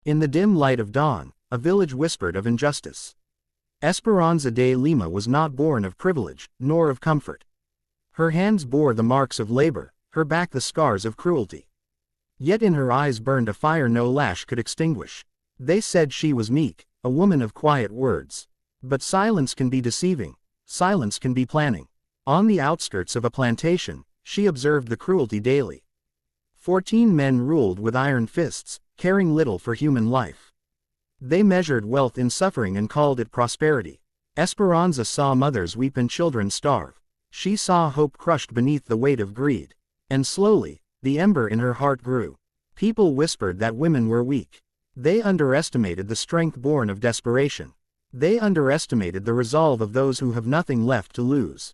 In the dim light of dawn, a village whispered of injustice. Esperanza de Lima was not born of privilege, nor of comfort. Her hands bore the marks of labor, her back the scars of cruelty. Yet in her eyes burned a fire no lash could extinguish. They said she was meek, a woman of quiet words. But silence can be deceiving, silence can be planning. On the outskirts of a plantation, she observed the cruelty daily. 14 men ruled with iron fists, caring little for human life. They measured wealth in suffering and called it prosperity. Esperanza saw mothers weep and children starve. She saw hope crushed beneath the weight of greed. And slowly, the ember in her heart grew. People whispered that women were weak. They underestimated the strength born of desperation. They underestimated the resolve of those who have nothing left to lose.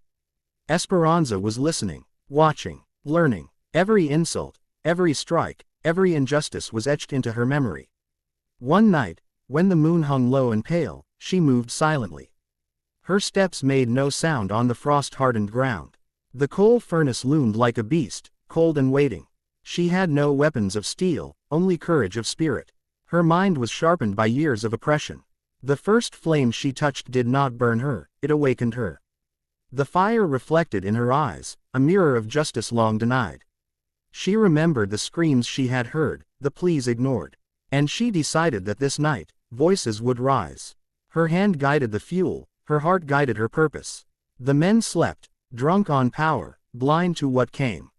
Esperanza was listening, watching, learning. Every insult, every strike, every injustice was etched into her memory. One night, when the moon hung low and pale, she moved silently. Her steps made no sound on the frost-hardened ground. The coal furnace loomed like a beast, cold and waiting. She had no weapons of steel, only courage of spirit. Her mind was sharpened by years of oppression. The first flame she touched did not burn her, it awakened her. The fire reflected in her eyes, a mirror of justice long denied. She remembered the screams she had heard, the pleas ignored. And she decided that this night, voices would rise. Her hand guided the fuel, her heart guided her purpose. The men slept, drunk on power, blind to what came.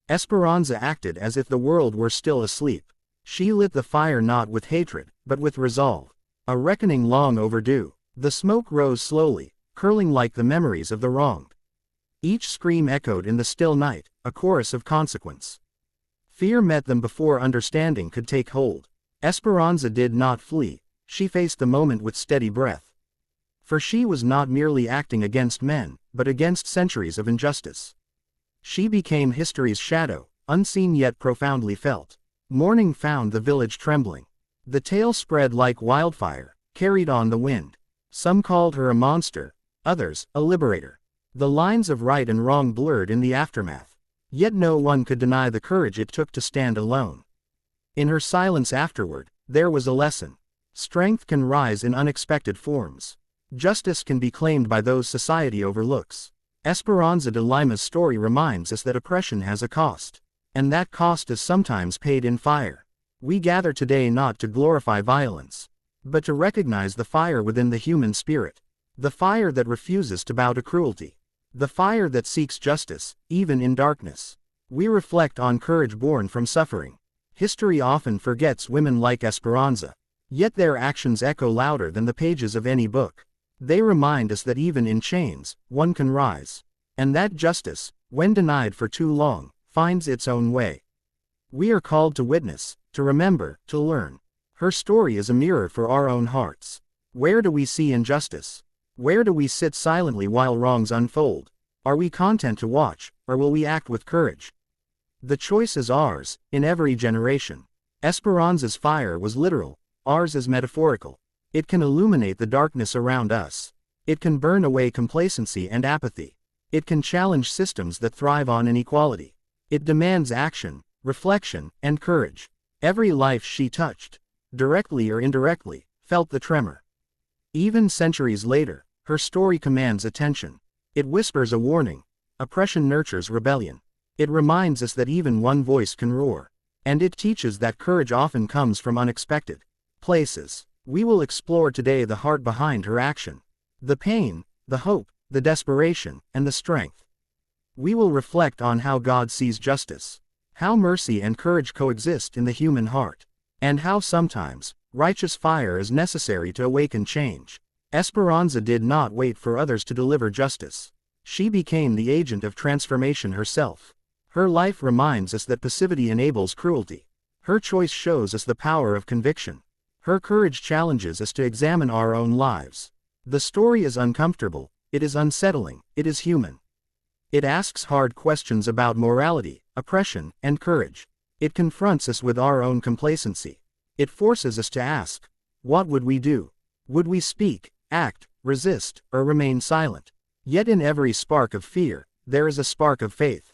Esperanza acted as if the world were still asleep. She lit the fire not with hatred, but with resolve. A reckoning long overdue. The smoke rose slowly, curling like the memories of the wronged. Each scream echoed in the still night, a chorus of consequence. Fear met them before understanding could take hold. Esperanza did not flee, she faced the moment with steady breath. For she was not merely acting against men, but against centuries of injustice. She became history's shadow, unseen yet profoundly felt. Morning found the village trembling. The tale spread like wildfire, carried on the wind. Some called her a monster, others, a liberator. The lines of right and wrong blurred in the aftermath. Yet no one could deny the courage it took to stand alone. In her silence afterward, there was a lesson. Strength can rise in unexpected forms. Justice can be claimed by those society overlooks. Esperanza de Lima's story reminds us that oppression has a cost. And that cost is sometimes paid in fire. We gather today not to glorify violence, but to recognize the fire within the human spirit. The fire that refuses to bow to cruelty. The fire that seeks justice, even in darkness. We reflect on courage born from suffering. History often forgets women like Esperanza. Yet their actions echo louder than the pages of any book. They remind us that even in chains, one can rise. And that justice, when denied for too long, finds its own way. We are called to witness, to remember, to learn. Her story is a mirror for our own hearts. Where do we see injustice? Where do we sit silently while wrongs unfold? Are we content to watch, or will we act with courage? The choice is ours, in every generation. Esperanza's fire was literal, ours is metaphorical. It can illuminate the darkness around us. It can burn away complacency and apathy. It can challenge systems that thrive on inequality. It demands action, reflection, and courage. Every life she touched, directly or indirectly, felt the tremor. Even centuries later, her story commands attention. It whispers a warning. Oppression nurtures rebellion. It reminds us that even one voice can roar. And it teaches that courage often comes from unexpected places. We will explore today the heart behind her action. The pain, the hope, the desperation, and the strength. We will reflect on how God sees justice. How mercy and courage coexist in the human heart. And how sometimes, righteous fire is necessary to awaken change. Esperanza did not wait for others to deliver justice. She became the agent of transformation herself. Her life reminds us that passivity enables cruelty. Her choice shows us the power of conviction. Her courage challenges us to examine our own lives. The story is uncomfortable, it is unsettling, it is human. It asks hard questions about morality, oppression, and courage. It confronts us with our own complacency. It forces us to ask, what would we do? Would we speak, act, resist, or remain silent? Yet in every spark of fear, there is a spark of faith.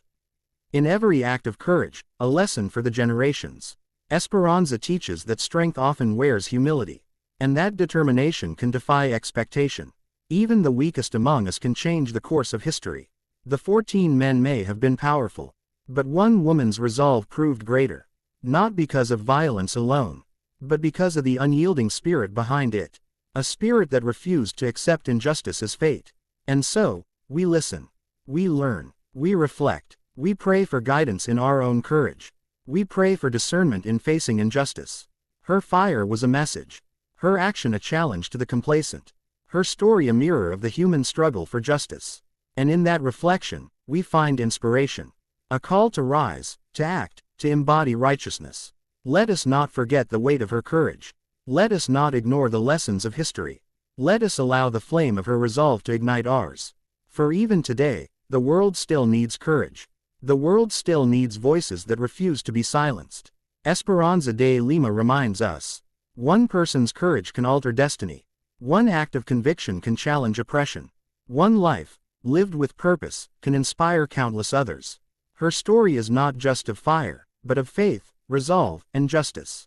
In every act of courage, a lesson for the generations. Esperanza teaches that strength often wears humility, and that determination can defy expectation. Even the weakest among us can change the course of history. The 14 men may have been powerful, but one woman's resolve proved greater, not because of violence alone, but because of the unyielding spirit behind it, a spirit that refused to accept injustice as fate. And so, we listen, we learn, we reflect, we pray for guidance in our own courage. We pray for discernment in facing injustice. Her fire was a message, her action a challenge to the complacent, her story a mirror of the human struggle for justice. And in that reflection, we find inspiration, a call to rise, to act, to embody righteousness. Let us not forget the weight of her courage. Let us not ignore the lessons of history. Let us allow the flame of her resolve to ignite ours. For even today, the world still needs courage. The world still needs voices that refuse to be silenced. Esperanza de Lima reminds us, one person's courage can alter destiny. One act of conviction can challenge oppression. One life, lived with purpose, can inspire countless others. Her story is not just of fire, but of faith, resolve, and justice.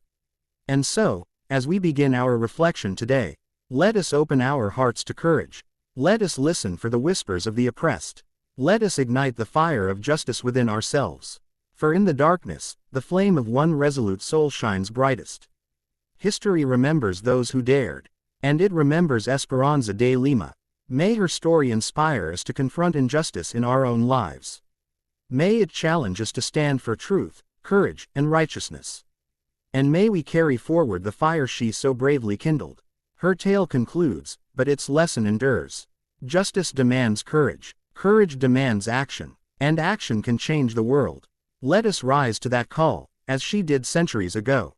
And so, as we begin our reflection today, let us open our hearts to courage. Let us listen for the whispers of the oppressed. Let us ignite the fire of justice within ourselves. For in the darkness, the flame of one resolute soul shines brightest. History remembers those who dared, and it remembers Esperanza de Lima. May her story inspire us to confront injustice in our own lives. May it challenge us to stand for truth, courage, and righteousness. And may we carry forward the fire she so bravely kindled. Her tale concludes, but its lesson endures. Justice demands courage. Courage demands action, and action can change the world. Let us rise to that call, as she did centuries ago.